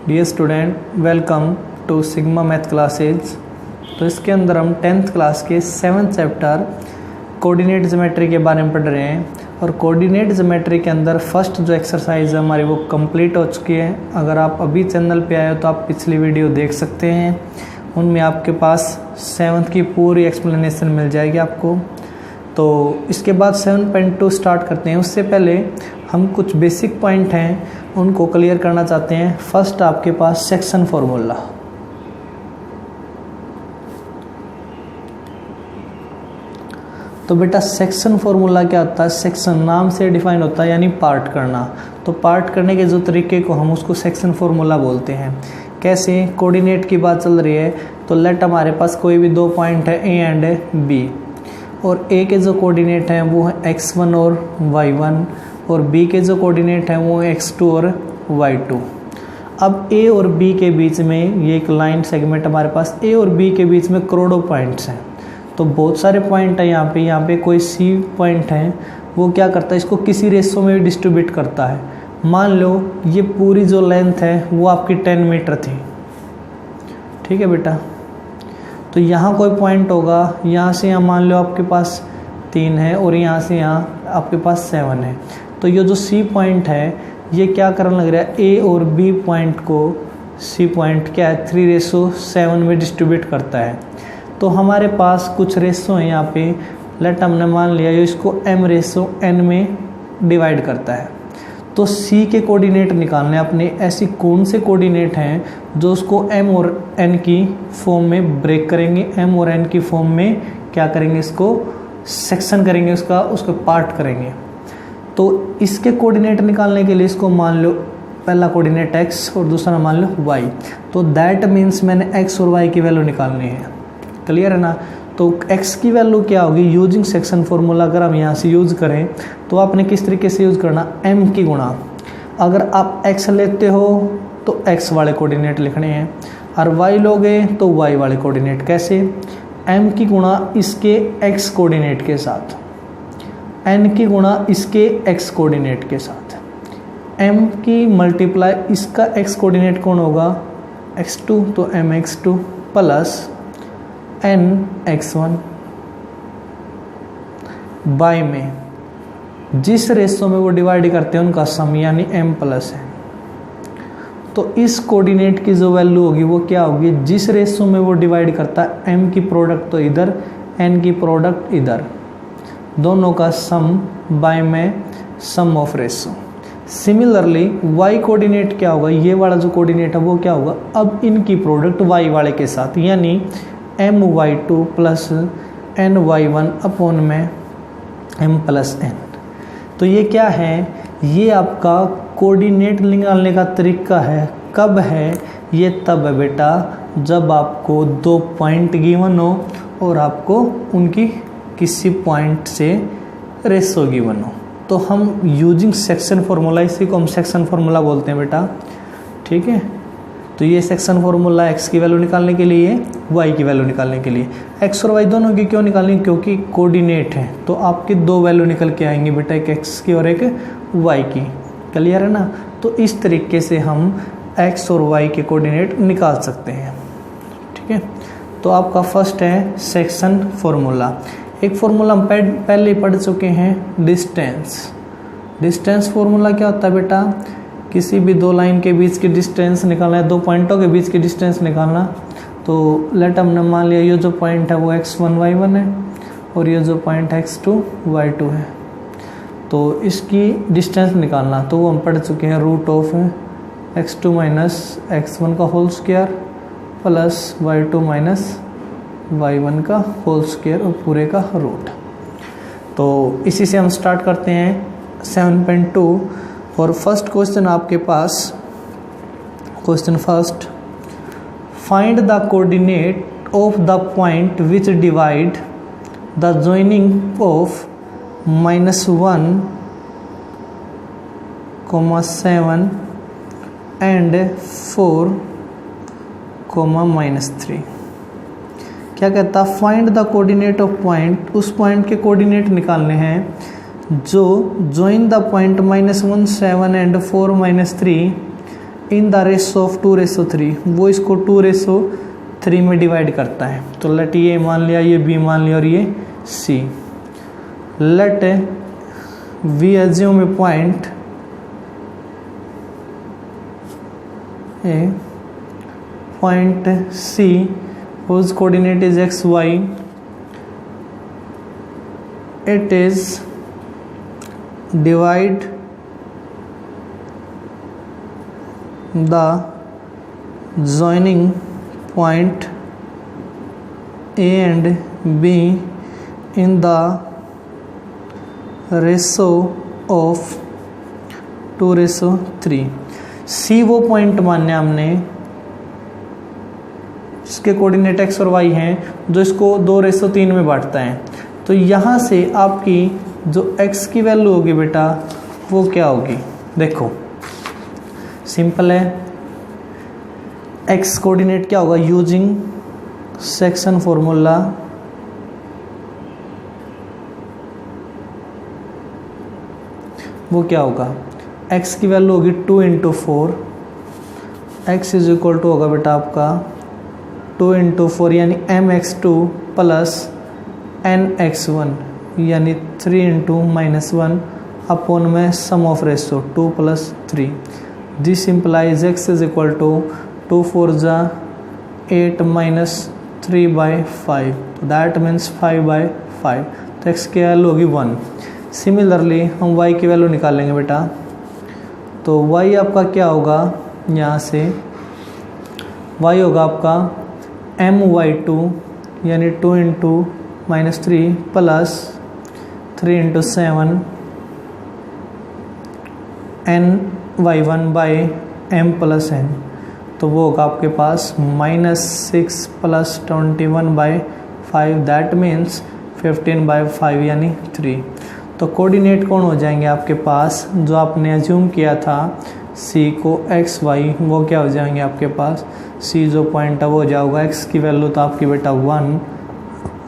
Dear student, welcome to Sigma math classes. तो इसके अंदर हम 10th क्लास के 7th चैप्टर कोऑर्डिनेट ज्योमेट्री के बारे में पढ़ रहे हैं। और कोऑर्डिनेट ज्योमेट्री के अंदर फर्स्ट जो एक्सरसाइज है हमारी वो कंप्लीट हो चुकी है। अगर आप अभी चैनल पे आए हो तो आप पिछली वीडियो देख सकते हैं, उनमें आपके पास 7th की पूरी एक्सप्लेनेशन मिल जाएगी आपको। तो इसके बाद 7.2 स्टार्ट करते हैं। उससे पहले हम कुछ बेसिक पॉइंट हैं उनको क्लियर करना चाहते हैं। फर्स्ट आपके पास सेक्शन फॉर्मूला। तो बेटा सेक्शन फॉर्मूला क्या होता है? सेक्शन नाम से डिफाइन होता है, यानी पार्ट करना। तो पार्ट करने के जो तरीके को हम उसको सेक्शन फॉर्मूला बोलते हैं। कैसे? कोऑर्डिनेट की बात चल रही है तो लेट हमारे पास कोई भी दो पॉइंट है ए एंड बी, और ए के जो कोऑर्डिनेट हैं वो है x1 और y1, और b के जो कोऑर्डिनेट हैं वो x2 और y2। अब a और b के बीच में ये एक लाइन सेगमेंट हमारे पास, a और b के बीच में करोड़ों पॉइंट्स हैं। तो बहुत सारे पॉइंट है यहाँ पे कोई c पॉइंट है, वो क्या करता है, इसको किसी रेशो में डिस्ट्रीब्यूट करता है। मान लो ये पूरी जो लेंथ है वो आपकी 10 मीटर थी, ठीक है बेटा। तो यहाँ कोई पॉइंट होगा, यहाँ से यहाँ मान लो आपके पास 3 है और यहाँ से यहाँ आपके पास 7 है। तो ये जो C पॉइंट है ये क्या करने लग रहा है, A और B पॉइंट को C पॉइंट क्या है 3:7 में डिस्ट्रीब्यूट करता है। तो हमारे पास कुछ रेशो है यहाँ पे, लेट हमने मान लिया ये इसको m/n में डिवाइड करता है। तो C के कोऑर्डिनेट निकालने अपने, ऐसी कौन से कोऑर्डिनेट हैं जो उसको m और n की फॉर्म में ब्रेक करेंगे, m और n की फॉर्म में क्या करेंगे, इसको सेक्शन करेंगे, उसका पार्ट करेंगे। तो इसके कोऑर्डिनेट निकालने के लिए इसको मान लो पहला कोऑर्डिनेट x और दूसरा मान लो y। तो दैट मीन्स मैंने x और y की वैल्यू निकालनी है। क्लियर है ना? तो x की वैल्यू क्या होगी यूजिंग सेक्शन फॉर्मूला। अगर हम यहाँ से यूज़ करें तो आपने किस तरीके से यूज़ करना, m की गुणा। अगर आप x लेते हो तो x वाले कोऑर्डिनेट लिखने हैं, और y लोगे तो y वाले कोऑर्डिनेट। कैसे? m की गुणा इसके x कोऑर्डिनेट के साथ, n की गुणा इसके x कोऑर्डिनेट के साथ, m की मल्टीप्लाई इसका x कोऑर्डिनेट कौन होगा, x2, तो mx2 plus n x1 bye में जिस रेशो में वो डिवाइड करते हैं उनका सम, यानी m प्लस n। तो इस कोऑर्डिनेट की जो वैल्यू होगी वो क्या होगी, जिस रेशो में वो डिवाइड करता है m की प्रोडक्ट तो इधर, n की प्रोडक्ट इधर, दोनों का सम बाय में sum of ratio. Similarly y coordinate क्या होगा, ये वाला जो कोऑर्डिनेट है वो क्या होगा, अब इनकी प्रोडक्ट y वाले के साथ, यानी my2 प्लस ny1 अपॉन में m प्लस n। तो ये क्या है, ये आपका कोऑर्डिनेट निकालने का तरीका है। कब है ये? तब है बेटा जब आपको दो पॉइंट गिवन हो और आपको उनकी किसी पॉइंट से रेशो गिवन हो। तो हम यूजिंग सेक्शन फॉर्मूला, इसी को हम सेक्शन फॉर्मूला बोलते हैं बेटा, ठीक है। तो ये सेक्शन फॉर्मूला x की वैल्यू निकालने के लिए, y की वैल्यू निकालने के लिए। x और y दोनों की क्यों निकालनी? क्योंकि कोऑर्डिनेट है तो आपकी दो वैल्यू निकल के आएंगी बेटा, एक x की और एक y की। क्लियर है ना? तो इस तरीके से हम x और y के कोऑर्डिनेट निकाल सकते हैं, ठीक है। तो आपका फर्स्ट है सेक्शन फॉर्मूला। एक फॉर्मूला हम पहले ही पढ़ चुके हैं, डिस्टेंस। डिस्टेंस फॉर्मूला क्या होता है बेटा, किसी भी दो लाइन के बीच की डिस्टेंस निकालना है, दो पॉइंटों के बीच की डिस्टेंस निकालना। तो लेट हमने मान लिया ये जो पॉइंट है वो x1 y1 है और ये जो पॉइंट x2 y2 है। तो इसकी डिस्टेंस निकालना, तो वो हम पढ़ चुके हैं, root of x2 minus x1 का whole square plus y2 minus y1 का होल स्क्वायर और पूरे का रूट। तो इसी से हम स्टार्ट करते हैं 7.2। और फर्स्ट क्वेश्चन आपके पास, question first, find the coordinate of the point which divide the joining of -1, 7 and 4, -3। क्या कहता? Find the coordinate of point, उस पॉइंट के कोऑर्डिनेट निकालने हैं जो join the point -1 7 and 4 -3 in the ratio of 2:3, वो इसको 2:3 में डिवाइड करता है। तो लेट ये मान लिया, ये बी मान लिया और ये C. Let we assume a point C whose coordinate is xy. It is divide the joining point A and B in the ratio of 2:3। C वो पॉइंट मानने हमने जिसके कोऑर्डिनेट x और y हैं, जो इसको 2:3 में बांटता है। तो यहाँ से आपकी जो x की वैल्यू होगी बेटा वो क्या होगी, देखो सिंपल है। x कोऑर्डिनेट क्या होगा, यूजिंग सेक्शन फॉर्मूला वो क्या होगा, x की वैल्यू होगी 2 × 4, x इज इक्वल टू होगा बेटा आपका 2 × 4 यानी mx2 प्लस nx1 यानी 3 × -1 अपॉन में sum of ratio 2 + 3। This implies x is equal to 2 4 = 8 - 3/5, that means 5/5। तो x की वैल्यू होगी 1। सिमिलरली हम y की वैल्यू निकालेंगे बेटा। तो y आपका क्या होगा, यहाँ से y होगा आपका my2 यानी 2 × -3 प्लस 3 × 7 ny1/m + n। तो वो होगा आपके पास -6 + 21/5, दैट मीन्स 15/5 यानी 3। तो कोऑर्डिनेट कौन हो जाएंगे आपके पास, जो आपने एज्यूम किया था C को x y, वो क्या हो जाएंगे आपके पास, C जो पॉइंट है वो हो जाएगा x की वैल्यू तो आपकी बेटा 1,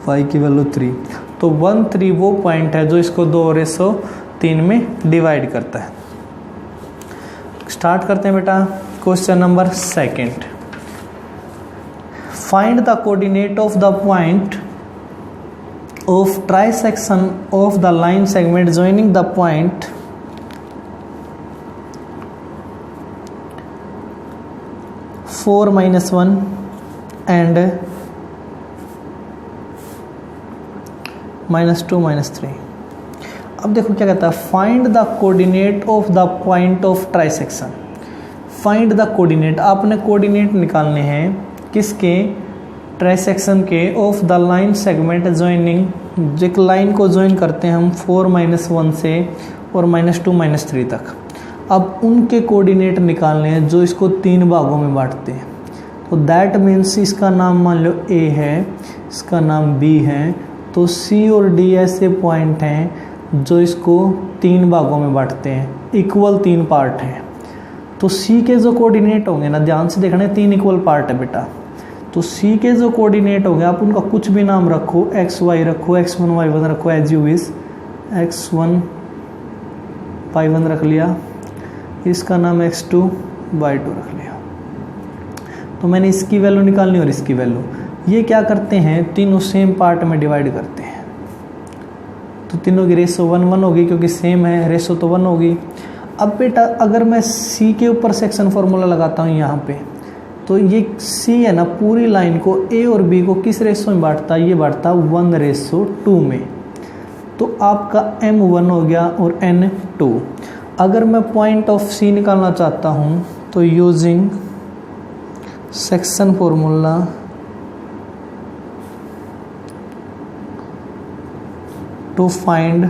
y की वैल्यू 3। तो 1 3 वो पॉइंट है जो इसको 2:3 में डिवाइड करता है। स्टार्ट करते हैं बेटा question number 2। Find the coordinate of the point of trisection of the line segment joining the point (4 - 1) and -2 - 3। अब देखो क्या कहता है, find the coordinate of the point of trisection. Find the coordinate, आपने कोऑर्डिनेट निकालने हैं किसके, ट्राइसेक्शन के, of the line segment joining, एक लाइन को ज्वाइन करते हैं हम 4 - 1 से और -2 - 3 तक। अब उनके कोऑर्डिनेट निकालने हैं जो इसको 3 भागों में बांटते हैं। तो दैट मीन्स इसका नाम मान लो A है, इसका नाम B है। तो C और D ऐसे पॉइंट हैं जो इसको 3 भागों में बांटते हैं, इक्वल 3 पार्ट हैं। तो C के जो कोऑर्डिनेट होंगे ना, ध्यान से देखना, 3 इक्वल पार्ट है बेटा। तो C के जो कोऑर्डिनेट होंगे आप उनका कुछ भी नाम रखो, x y रखो, x1 y1 रखो, as you wish. x1 y1 रख लिया, इसका नाम x2 y2 रख लिया। तो मैंने इसकी वैल्यू निकालनी और इसकी वैल्यू, ये क्या करते हैं, तीनों सेम पार्ट में डिवाइड करते हैं। तो तीनों की रेशो 1 1 होगी क्योंकि सेम है, रेशो तो 1 होगी। अब बेटा अगर मैं C के ऊपर सेक्शन फॉर्मूला लगाता हूँ यहाँ पे, तो ये C है ना, पूरी लाइन को A और B को किस रेशो में बांटता है, ये बांटता 1:2 में। तो आपका M1 हो गया और N2। अगर मैं पॉइंट ऑफ C निकालना चाहता हूँ तो using section formula to find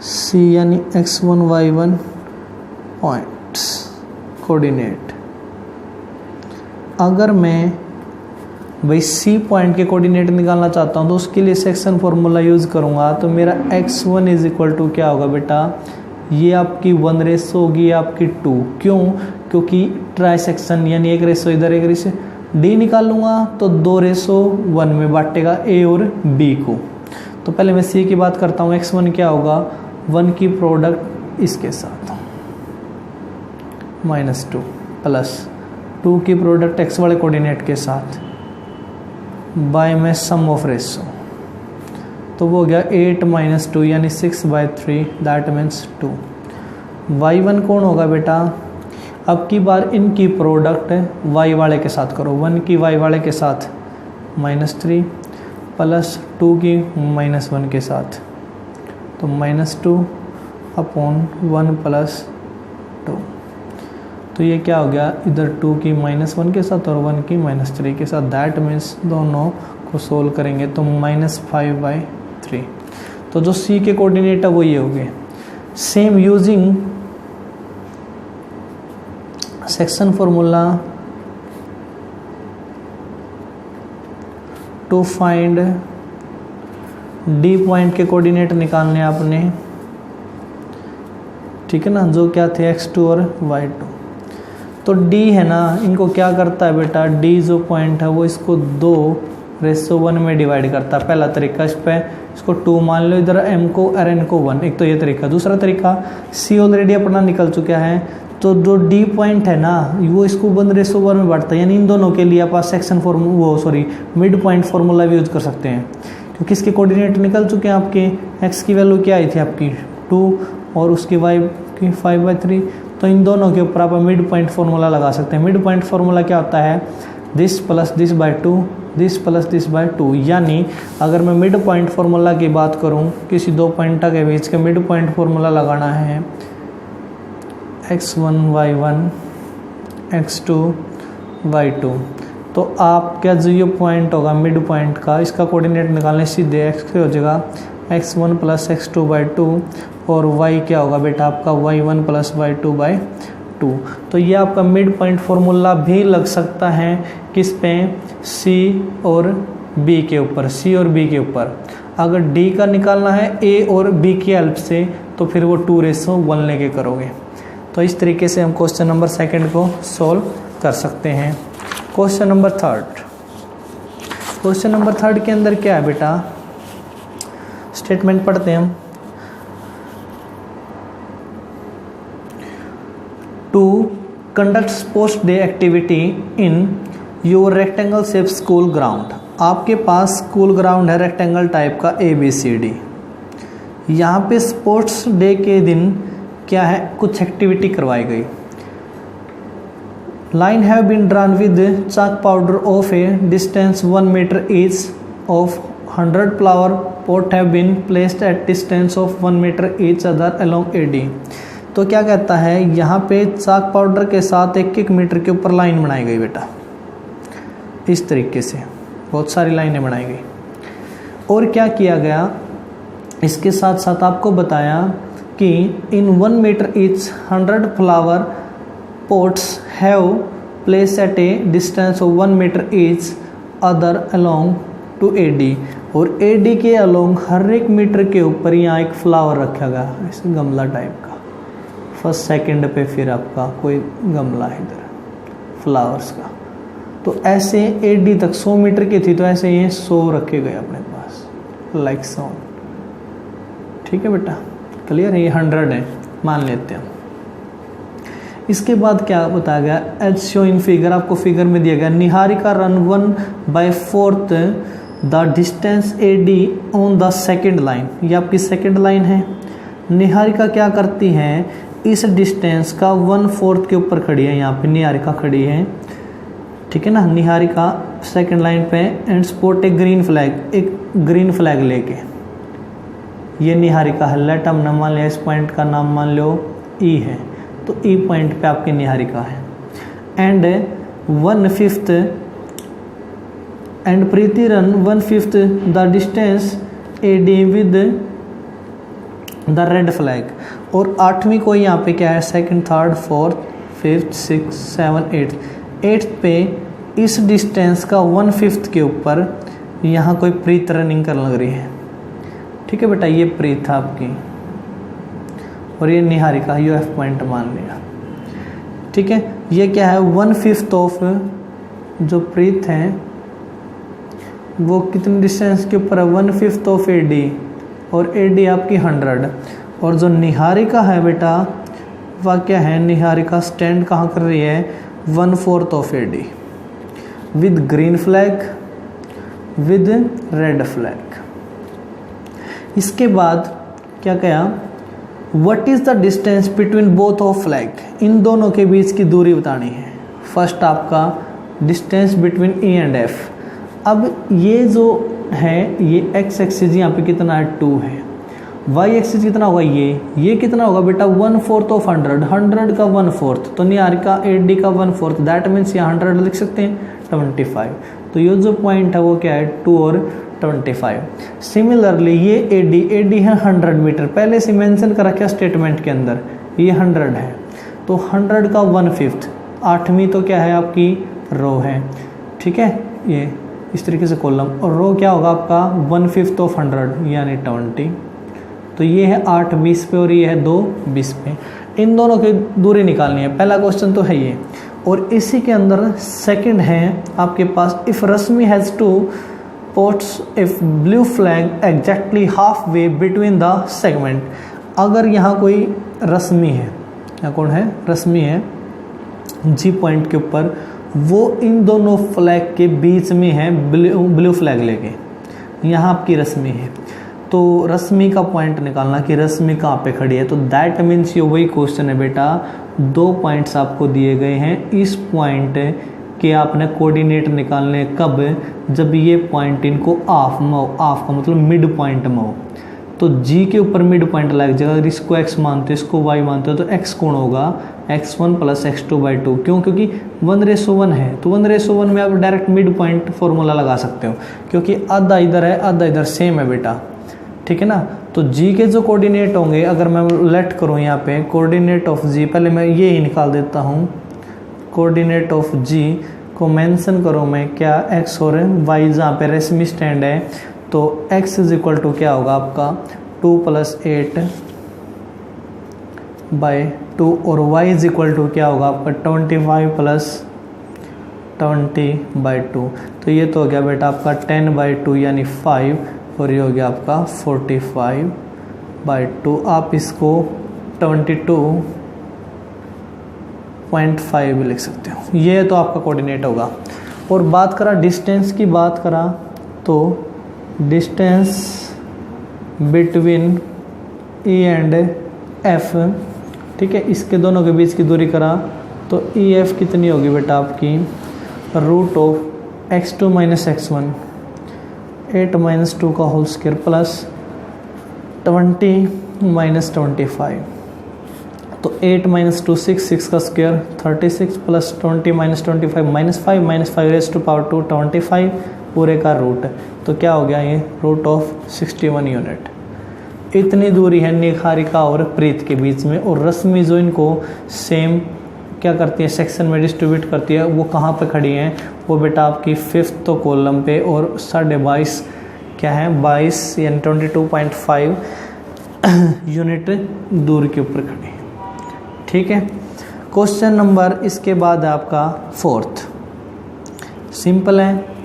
C यानी x1 y1 पॉइंट्स कोऑर्डिनेट, अगर मैं भाई C पॉइंट के कोऑर्डिनेट निकालना चाहता हूँ तो उसके लिए सेक्शन फॉर्मूला यूज़ करूँगा। तो मेरा x1 इज इक्वल टू क्या होगा बेटा, ये आपकी 1 रेशो होगी, आपकी 2। क्यों, क्योंकि ट्राई सेक्शन यानी एक रेशो इधर एक रेशो, D निकालूंगा तो 2:1 में बांटेगा A और B को। तो पहले मैं C की बात करता हूँ, x1 क्या होगा, 1 की प्रोडक्ट इसके साथ -2 प्लस 2 की प्रोडक्ट x वाले कोऑर्डिनेट के साथ बाय में सम ऑफ रेशो, तो वो हो गया 8 - 2 यानी 6/3, दैट मीन्स 2। y1 कौन होगा बेटा? अब की बार इनकी प्रोडक्ट y वाले के साथ करो, 1 की y वाले के साथ -3 प्लस 2 की -1 के साथ, तो -2 अपॉन 1 + 2। तो ये क्या हो गया, इधर 2 की -1 के साथ और 1 की -3 के साथ, दैट मीन्स दोनों को सोल्व करेंगे तो -5/3। तो जो c के कोऑर्डिनेट है वो ये हो गए। Same using section formula to find D point के कोऑर्डिनेट निकालने आपने, ठीक है ना, जो क्या थे x2 और y2। तो d है ना, इनको क्या करता है बेटा, d जो पॉइंट है वो इसको 2:1 में डिवाइड करता है। पहला तरीका, इस पे इसको 2 मान लो, इधर m को और n को 1, एक तो ये तरीका। दूसरा तरीका, c ऑलरेडी अपना निकल चुका है, तो जो d पॉइंट है ना वो इसको 1:1 में बांटता है, यानी इन दोनों के लिए आप सेक्शन मिड पॉइंट फॉर्मूला भी यूज कर सकते हैं, क्योंकि इसके कोऑर्डिनेट निकल चुके हैं आपके। x की वैल्यू क्या आई थी आपकी 2 और उसकी y की 5/3, तो इन दोनों के ऊपर आप मिड पॉइंट फार्मूला लगा सकते हैं। मिड पॉइंट फार्मूला क्या होता है, this plus this by 2, this plus this by 2। यानी अगर मैं मिड पॉइंट फार्मूला की बात करूं, किसी दो पॉइंट के बीच के मिड पॉइंट फार्मूला लगाना है, x1 y1 x2 y2, तो आपका जो ये पॉइंट होगा मिड पॉइंट का, इसका कोऑर्डिनेट निकालने सीधे x हो जाएगा x1 + x2/2 और y क्या होगा बेटा आपका y1 + y2/2। तो ये आपका मिड पॉइंट फार्मूला भी लग सकता है किस पे, c और b के ऊपर, c और b के ऊपर। अगर d का निकालना है a और b की हेल्प से, तो फिर वो 2:1 लेके करोगे। तो इस तरीके से हम क्वेश्चन नंबर 2 को सॉल्व कर सकते हैं। क्वेश्चन नंबर 3, क्वेश्चन नंबर 3 के अंदर क्या है बेटा, स्टेटमेंट पढ़ते हैं हम। To conduct sports day activity in your rectangle shape school ground. आपके पास स्कूल ग्राउंड है रेक्टेंगल टाइप का ABCD। यहाँ पे स्पोर्ट्स डे के दिन क्या है, कुछ एक्टिविटी करवाई गई। Line have been drawn with chalk powder of a distance 1 metre each of 100 flower pot have been placed at distance of 1 metre each other along AD। तो क्या कहता है, यहाँ पे चाक पाउडर के साथ 1-1 मीटर के ऊपर लाइन बनाई गई बेटा, इस तरीके से बहुत सारी लाइनें बनाई गई। और क्या किया गया, इसके साथ साथ आपको बताया कि इन 1 metre each 100 flower pots have place at a distance of 1 metre each other along to AD। और AD के अलोंग हर 1 मीटर के ऊपर यहाँ एक फ्लावर रखा गया, ऐसे गमला टाइप का। फर्स्ट सेकंड पे फिर आपका कोई गमला है इधर फ्लावर्स का। तो ऐसे AD तक 100 मीटर की थी, तो ऐसे ये 100 रखे गए अपने पास, लाइक सो। ठीक है बेटा, क्लियर है, ये 100 है मान लेते हैं। इसके बाद क्या बताया गया, एज शो इन फिगर, आपको फिगर में दिया गया, Niharika run 1/4 the distance AD on the second line. ये आपकी सेकेंड लाइन है। निहारिका क्या करती है, इस डिस्टेंस का 1/4 के ऊपर खड़ी है, यहाँ पे निहारिका खड़ी है, ठीक है ना। निहारिका सेकेंड लाइन पे and sport A green flag, एक ग्रीन फ्लैग लेके, ये निहारिका है। लेट हम नाम मान लिया, इस पॉइंट का नाम मान लो E है, तो E पॉइंट पे आपकी निहारिका है। And 1/5 and Preeti run 1/5 the distance AD with the red flag. और 8वीं को यहाँ पे क्या है, second, third, fourth, 5th, 6th, 7th, 8th पे इस डिस्टेंस का 1/5 के ऊपर यहाँ कोई प्रीत रनिंग कर लग रही है। ठीक है बेटा, ये प्रीत था आपकी और ये निहारिका, यू F पॉइंट मान लिया। ठीक है, ये क्या है, 1/5 ऑफ जो प्रीत है वो कितने डिस्टेंस के ऊपर है, 1/5 ऑफ AD, और AD आपकी 100। और जो निहारिका है बेटा वाक्य है निहारिका स्टैंड कहाँ कर रही है 1/4 of AD with green flag with red flag. इसके बाद क्या कहा, what is the distance between both of flag, इन दोनों के बीच की दूरी बतानी है। फर्स्ट आपका distance between E and F। अब ये जो है ये x एक्सिस यहाँ पे कितना है 2 है, y एक्सिस कितना होगा ये कितना होगा बेटा 1/4 ऑफ 100 का 1/4, तो निहारिका AD का 1/4, दैट मीन्स यहाँ 100 लिख सकते हैं 25। तो ये जो पॉइंट है वो क्या है 2 और 25। सिमिलरली ये AD है 100 मीटर, पहले से मेंशन कर रखा स्टेटमेंट के अंदर, ये 100 है तो 100 का 1/5, 8वीं तो क्या है आपकी रो है, ठीक है, ये इस तरीके से कॉलम, और रो क्या होगा आपका 1/5 ऑफ 100 यानी 20। तो ये है 8 20 पे और ये है 2 20 पे। इन दोनों की दूरी निकालनी है, पहला क्वेश्चन तो है ये। और इसी के अंदर सेकंड है आपके पास, if Rashmi has two pots if blue flag exactly half way between the segment. अगर यहाँ कोई रश्मि है, यहाँ कौन है रश्मि है G पॉइंट के ऊपर, वो इन दोनों फ्लैग के बीच में है ब्लू फ्लैग लेके, यहाँ आपकी रश्मि है, तो रश्मि का पॉइंट निकालना कि रश्मि कहाँ पे खड़ी है। तो दैट मीन्स ये वही क्वेश्चन है बेटा, 2 पॉइंट्स आपको दिए गए हैं, इस पॉइंट के आपने कोऑर्डिनेट निकालने कब, जब ये पॉइंट इनको ऑफ में हो, ऑफ का मतलब मिड पॉइंट में हो। तो G के ऊपर मिड पॉइंट लग जाएगा, अगर इसको x मानते हो इसको y मानते हो तो x कौन होगा x1 + x2/2, क्यों, क्योंकि 1:1 है, तो 1:1 में आप डायरेक्ट मिड पॉइंट फॉर्मूला लगा सकते हो, क्योंकि आधा इधर है आधा इधर सेम है बेटा, ठीक है ना। तो G के जो कोऑर्डिनेट होंगे, अगर मैं लेट करूँ यहाँ पे कोऑर्डिनेट ऑफ G, पहले मैं ये ही निकाल देता हूँ, कोऑर्डिनेट ऑफ G को मेंशन करूँ मैं क्या x और y, जहाँ पे रश्मि स्टैंड है, तो x = क्या होगा आपका 2 + 8/2 और y = क्या होगा आपका 25 + 20/2। तो ये तो हो गया बेटा आपका 10/2 यानी 5, और ये हो गया आपका 45/2। आप इसको 22.5 भी लिख सकते हो, ये तो आपका कोऑर्डिनेट होगा। और बात करा डिस्टेंस की, बात करा तो distance between E and F, ठीक है, इसके दोनों के बीच की दूरी करा तो EF कितनी होगी बेटा आपकी √x2 - x1 8 - 2 का होल स्क्वायर प्लस 20 - 25, तो 8 - 2 6 का स्क्वायर 36 प्लस 20 - 25 -5 - 5 25 पूरे का रूट, तो क्या हो गया ये √61 यूनिट। इतनी दूरी है निहारिका और प्रीत के बीच में। और रश्मि जो इनको सेम क्या करती है सेक्शन में डिस्ट्रीब्यूट करती है, वो कहाँ पे खड़ी हैं, वो बेटा आपकी 5th कॉलम पे और 22.5 क्या है 22 यानी 22.5 यूनिट दूर के ऊपर खड़ी है, ठीक है। क्वेश्चन नंबर इसके बाद है आपका 4th, सिंपल है,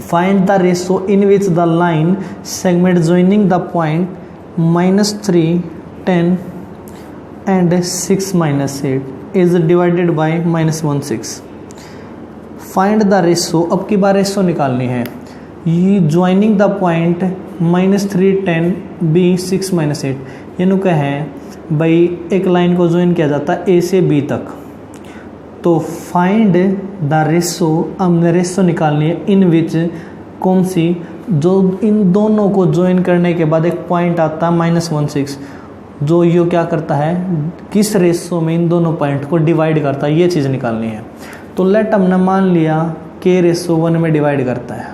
find the ratio in which the line segment joining the point -3 10 and 6 - 8 is divided by -1 6। Find the ratio, अब की बार रेशो निकालनी है, ये ज्वाइनिंग द पॉइंट -3 10 b 6 - 8, यानी क्या है भाई एक लाइन को ज्वाइन किया जाता है A से B तक, तो फाइंड द रेशो, हमने रेशो निकालनी है इन विच कौन सी, जो इन दोनों को ज्वाइन करने के बाद एक पॉइंट आता है -1 6, जो ये क्या करता है किस रेशो में इन दोनों पॉइंट को डिवाइड करता है, ये चीज़ निकालनी है। तो लेट हमने मान लिया k/1 में डिवाइड करता है,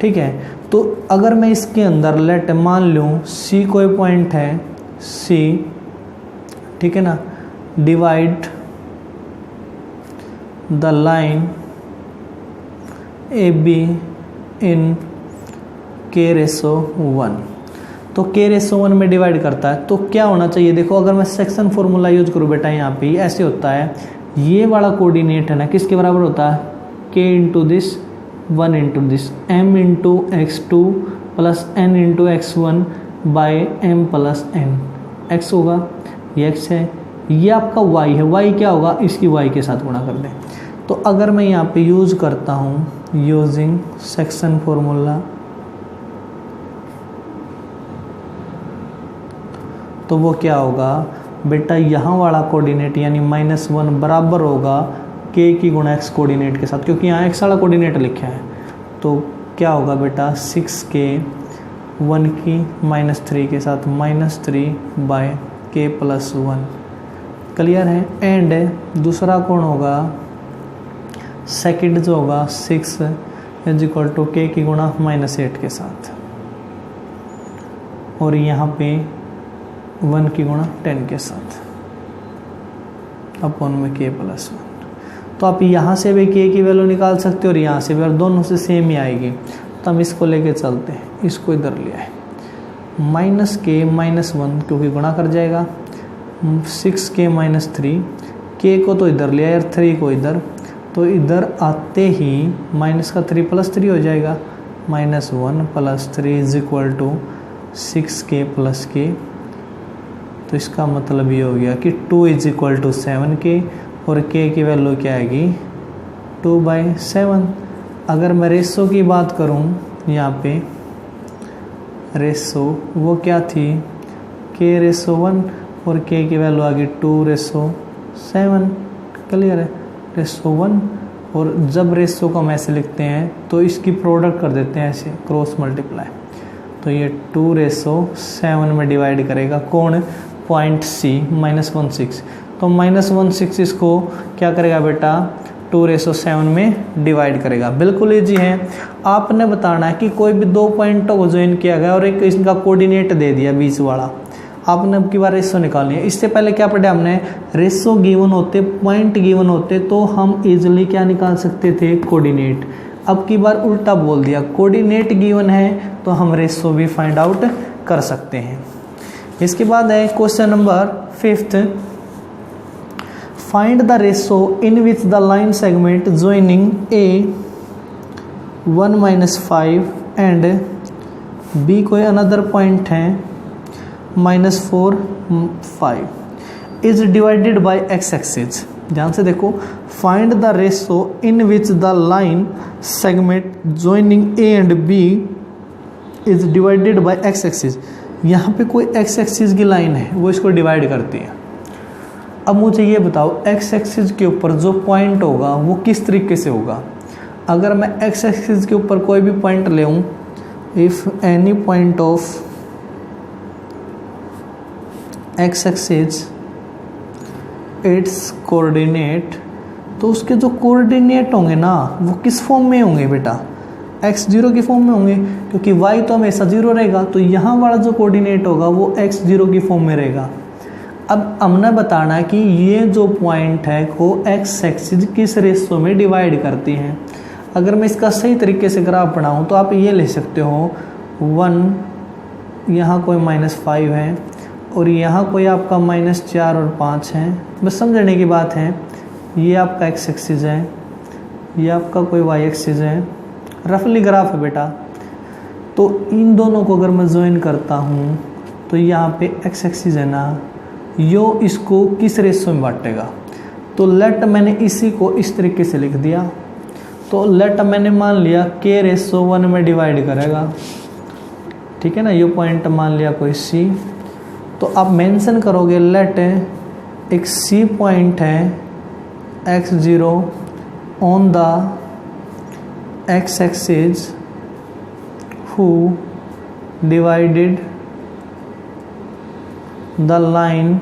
ठीक है। तो अगर मैं इसके अंदर लेट मान लूँ C कोई पॉइंट है C, ठीक है ना, divide the line AB in k/1, तो k/1 में डिवाइड करता है, तो क्या होना चाहिए देखो, अगर मैं सेक्शन फॉर्मूला यूज करूँ बेटा यहाँ पे ऐसे होता है, ये वाला कोऑर्डिनेट है ना किसके बराबर होता है k into this 1 into this m into x2 plus n into x1 by m plus n, x होगा ये x है ये आपका y है, y क्या होगा, इसकी y के साथ गुणा कर दें। तो अगर मैं यहाँ पे यूज करता हूँ यूजिंग सेक्शन फॉर्मूला, तो वो क्या होगा बेटा, यहाँ वाला कोऑर्डिनेट यानी -1 बराबर होगा k की गुणा x कोऑर्डिनेट के साथ, क्योंकि यहाँ x वाला कोऑर्डिनेट लिखा है। तो क्या होगा बेटा 6k 1 की -3 के साथ -3/k+1। क्लियर है। एंड दूसरा कौन होगा, सेकंड जो होगा 6 = k की गुणा -8 के साथ, और यहाँ पे 1 की गुणा 10 के साथ अपॉन में k+1। तो आप यहाँ से भी k की वैल्यू निकाल सकते हो और यहाँ से भी, और दोनों से सेम ही आएगी। तो हम इसको लेके चलते हैं, इसको इधर ले आए, -k -1 क्योंकि गुणा कर जाएगा, 6k -3, k को तो इधर ले आए और 3 को इधर, तो इधर आते ही माइनस का 3 + 3 हो जाएगा, -1 + 3 = 6k + k। तो इसका मतलब ये हो गया कि 2 = 7k और k की वैल्यू क्या आएगी 2/7। अगर मैं रेशो की बात करूं, यहाँ पे रेशो वो क्या थी k/1 और k की वैल्यू आ गई 2/7। क्लियर है, रेशो 1। और जब रेशो को हम ऐसे लिखते हैं तो इसकी प्रोडक्ट कर देते हैं ऐसे, क्रॉस मल्टीप्लाई। तो ये 2/7 में डिवाइड करेगा कौन, पॉइंट C -16। तो -16 इसको क्या करेगा बेटा 2/7 में डिवाइड करेगा। बिल्कुल ईजी है। आपने बताना है कि कोई भी दो पॉइंटों को ज्वाइन किया गया और एक इनका कोऑर्डिनेट दे दिया बीच वाला, आपने अब की बार रेशो निकालनी है। इससे पहले क्या पढ़ा हमने, रेशो गिवन होते, पॉइंट गिवन होते तो हम इजीली क्या निकाल सकते थे, कोऑर्डिनेट। अब की बार उल्टा बोल दिया, कोऑर्डिनेट गिवन है तो हम रेशो भी फाइंड आउट कर सकते हैं। इसके बाद है question number 5th, find the ratio in which the line segment joining A 1 - 5 and B कोई अनदर पॉइंट है -4 5 is divided by x axis. ध्यान से देखो, find the ratio in which the line segment joining A and B is divided by x axis. यहाँ पे कोई x axis की line है, वो इसको डिवाइड करती है। अब मुझे ये बताओ x एक्सिस के ऊपर जो पॉइंट होगा वो किस तरीके से होगा। अगर मैं x एक्सिस के ऊपर कोई भी पॉइंट ले लूँ, if any point of x axis it's coordinate, तो उसके जो कोऑर्डिनेट होंगे ना वो किस फॉर्म में होंगे बेटा, x0 की फॉर्म में होंगे, क्योंकि y तो हमेशा 0 रहेगा। तो यहाँ वाला जो कोऑर्डिनेट होगा वो x0 की फॉर्म में रहेगा। अब हमने बताना है कि ये जो पॉइंट है वो x एक्सिस किस रेशो में डिवाइड करती हैं। अगर मैं इसका सही तरीके से ग्राफ बनाऊँ तो आप ये ले सकते हो 1, यहाँ कोई -5 है और यहाँ कोई आपका -4 और 5 है। बस समझने की बात है, ये आपका x एक्सिस है, ये आपका कोई y एक्सिस है, रफली ग्राफ है बेटा। तो इन दोनों को अगर मैं ज्वाइन करता हूँ तो यहाँ पे x एक्सिस है ना, यो इसको किस रेशो में बांटेगा। तो लेट मैंने इसी को इस तरीके से लिख दिया। तो लेट मैंने मान लिया k/1 में डिवाइड करेगा, ठीक है ना। ये पॉइंट मान लिया कोई C, तो आप मेंशन करोगे लेट एक C पॉइंट है x0 on the x axis who divided the line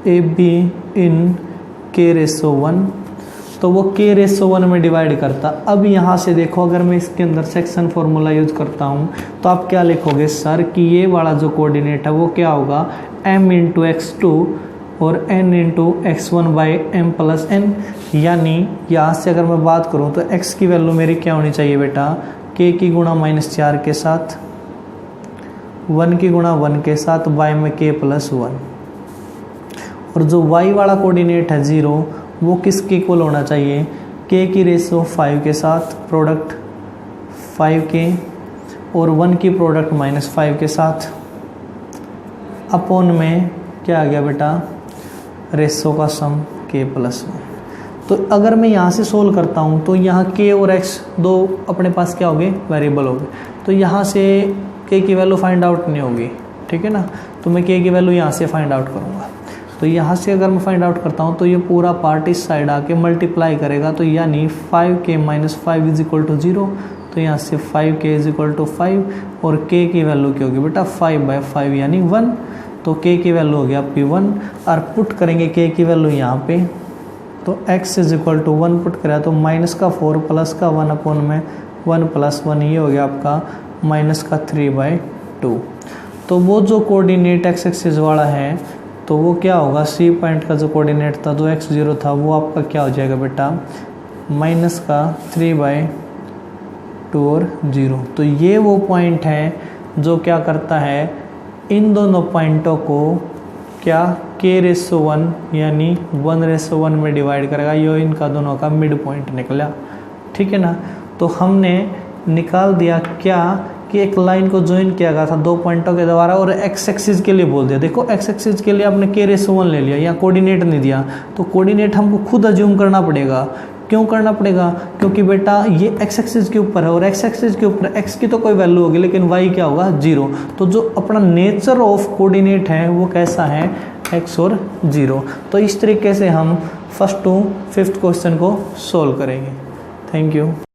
AB in k/1। तो वो k/1 में डिवाइड करता। अब यहाँ से देखो, अगर मैं इसके अंदर सेक्शन फॉर्मूला यूज करता हूँ तो आप क्या लिखोगे सर कि ये वाला जो कोऑर्डिनेट है वो क्या होगा m × x2 और n × x1/m + n। यानी यहाँ से अगर मैं बात करूँ तो x की वैल्यू मेरी क्या होनी चाहिए बेटा, k की गुणा -4 के साथ, 1 की गुणा 1 के साथ, y में k+1। और जो y वाला कोऑर्डिनेट है 0 वो किसके इक्वल होना चाहिए, k की रेशो 5 के साथ, प्रोडक्ट 5k और 1 की प्रोडक्ट -5 के साथ, अपॉन में क्या आ गया बेटा, रेशो का सम k+1। तो अगर मैं यहाँ से सोल्व करता हूँ तो यहाँ k और x दो अपने पास क्या हो गए, वेरिएबल हो गए। तो यहाँ से k की वैल्यू फाइंड आउट नहीं होगी, ठीक है ना। तो मैं k की वैल्यू यहाँ से फाइंड आउट करूँगा। तो यहाँ से अगर मैं फाइंड आउट करता हूँ तो ये पूरा पार्ट इस साइड आके मल्टीप्लाई करेगा, तो यानी 5k - 5 = 0। तो यहाँ से 5k = 5 और k की वैल्यू क्या होगी बेटा, 5/5 यानी 1। तो k की वैल्यू हो गया आपकी 1 और पुट करेंगे k की वैल्यू यहाँ पे, तो x = 1 पुट करा तो -4 + 1/1 + 1 ये हो गया आपका -3/2। तो वो जो कोऑर्डिनेट x एक्सिस वाला है तो वो क्या होगा, C पॉइंट का जो कोऑर्डिनेट था जो x0 था वो आपका क्या हो जाएगा बेटा, -3/2 और 0। तो ये वो पॉइंट है जो क्या करता है, इन दोनों पॉइंटों को क्या k/1 यानी 1/1 में डिवाइड करेगा। ये इनका दोनों का मिड पॉइंट निकला, ठीक है ना। तो हमने निकाल दिया क्या कि एक लाइन को ज्वाइन किया गया था दो पॉइंटों के द्वारा और x एक्सिस के लिए बोल दिया। देखो x एक्सिस के लिए आपने k/1 ले लिया, यहाँ कोऑर्डिनेट नहीं दिया, तो कोऑर्डिनेट हमको खुद अज्यूम करना पड़ेगा। क्यों करना पड़ेगा, क्योंकि बेटा ये x एक्सिस के ऊपर है और x एक्सिस के ऊपर x की तो कोई वैल्यू होगी लेकिन y क्या होगा, 0। तो जो अपना नेचर ऑफ कोऑर्डिनेट है वो कैसा है, x और 0। तो इस तरीके से हम फर्स्ट टू फिफ्थ क्वेश्चन को सोल्व करेंगे। Thank you.